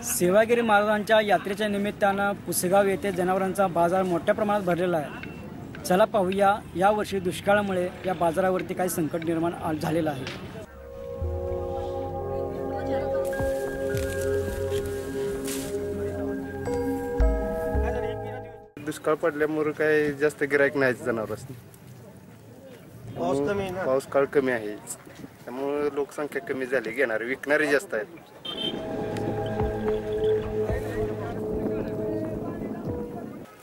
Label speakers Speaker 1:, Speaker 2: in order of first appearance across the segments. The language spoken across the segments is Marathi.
Speaker 1: सेवागिरी महाराजांच्या यात्रेच्या निमित्तानं पुसेगाव येथे जनावरांचा बाजार मोठ्या प्रमाणात भरलेला आहे। चला पाहूया यावर्षी दुष्काळामुळे या बाजारावरती काय संकट निर्माण झालेलं आहे।
Speaker 2: दुष्काळ पडल्यामुळे काय जास्त गिराईक नाही जनावरांनी। पाऊस काळ कमी आहे त्यामुळे लोकसंख्या कमी झाली, घेणारे विकणारे जास्त आहेत।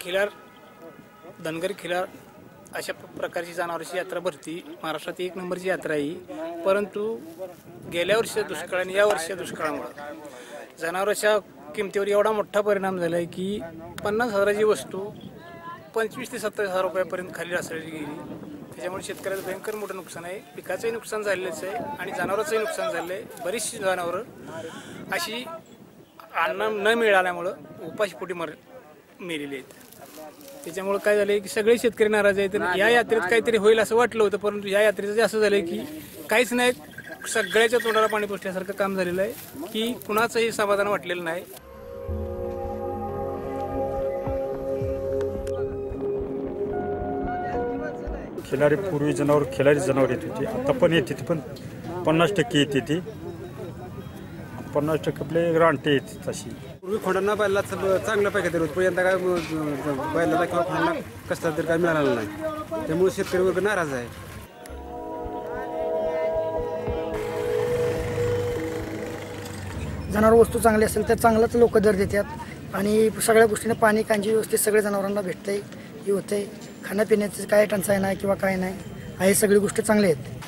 Speaker 3: खिलार धनगर खिलार अशा प्रकारची जनावरांची यात्रा भरती महाराष्ट्रात एक नंबरची यात्रा आहे। परंतु गेल्या वर्षी दुष्काळ आणि या वर्षी दुष्काळामुळे जनावरांच्या किमतीवर एवढा मोठा परिणाम झाला आहे की 50,000ची वस्तू 25 ते 27,000 रुपयापर्यंत खाली असलेली गेली। त्याच्यामुळे शेतकऱ्याचं भयंकर मोठं नुकसान आहे, पिकाचंही नुकसान झालेलंच आहे आणि जनावरांचंही नुकसान झालं आहे। बरीचशी जनावरं अशी अन्न न मिळाल्यामुळं उपाशीपोटी मेलेली आहेत। त्याच्यामुळे काय झालं की सगळे शेतकरी नाराज आहेत। या यात्रेत काहीतरी होईल असं वाटलं होतं, परंतु या यात्रेचं असं झालं की काहीच नाही, सगळ्याच्या तोंडाला पाणी पुसल्यासारखं काम झालेलं आहे की कुणाचंही समाधान वाटलेलं नाही।
Speaker 4: खिलारी पूर्वी खिलारी जनावर येत होती, आता पण येते ती, पण 50% येते ती, 50% आपले रानटे येते तशी।
Speaker 5: पूर्वी खोंडांना बैला चांगल्या पैकी देत होतं, पण यंदा काय बैलाला किंवा खोंडांना कसला तरी काय मिळालं नाही, त्यामुळे शेतकरी वर्ग नाराज आहे।
Speaker 6: जनावर वस्तू चांगली असेल तर चांगलाच लोक दर देतात आणि सगळ्या गोष्टीने पाणी कांजी व्यवस्थित सगळ्या जनावरांना भेटतंय, हे होतंय। खाण्यापिण्याचं काय टंचाई नाही किंवा काय नाही आहे, सगळी गोष्टी चांगल्या आहेत।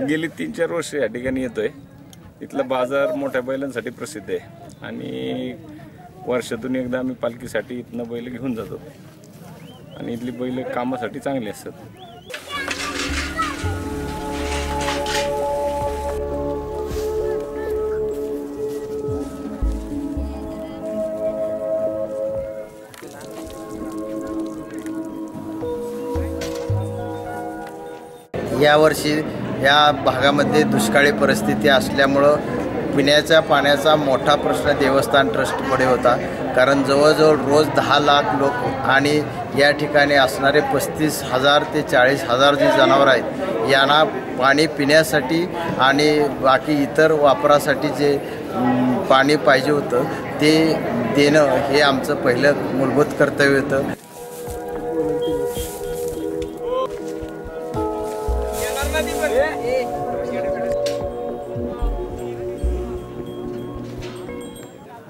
Speaker 7: गेली 3-4 वर्ष या ठिकाणी येतोय। इथला बाजार मोठ्या बैलांसाठी प्रसिद्ध आहे आणि वर्षातून एकदा आम्ही पालखीसाठी इथनं बैल घेऊन जातो आणि इथली बैल कामासाठी चांगली असतात।
Speaker 8: यावर्षी या भागामध्ये दुष्काळी परिस्थिती असल्यामुळं पिण्याच्या पाण्याचा मोठा प्रश्न देवस्थान ट्रस्टपुढे होता, कारण जवळजवळ रोज 10 लाख लोक आणि या ठिकाणी असणारे 35,000 ते 40,000 जे जनावर आहेत यांना पाणी पिण्यासाठी आणि बाकी इतर वापरासाठी जे पाणी पाहिजे होतं ते देणं हे आमचं पहिलं मूलभूत कर्तव्य होतं।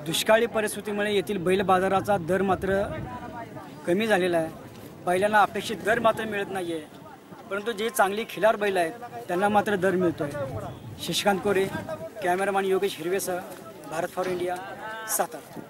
Speaker 1: दुष्काळी परिस्थितीमुळे येथील बैल बाजाराचा दर मात्र कमी झालेला आहे। बैलांना अपेक्षित दर मात्र मिळत नाही आहे, परंतु जे चांगली खिलार बैल आहेत त्यांना मात्र दर मिळतो आहे। शशिकांत कोरे, कॅमेरामॅन योगेश हिरवेसह, भारत फॉर इंडिया, सातारा।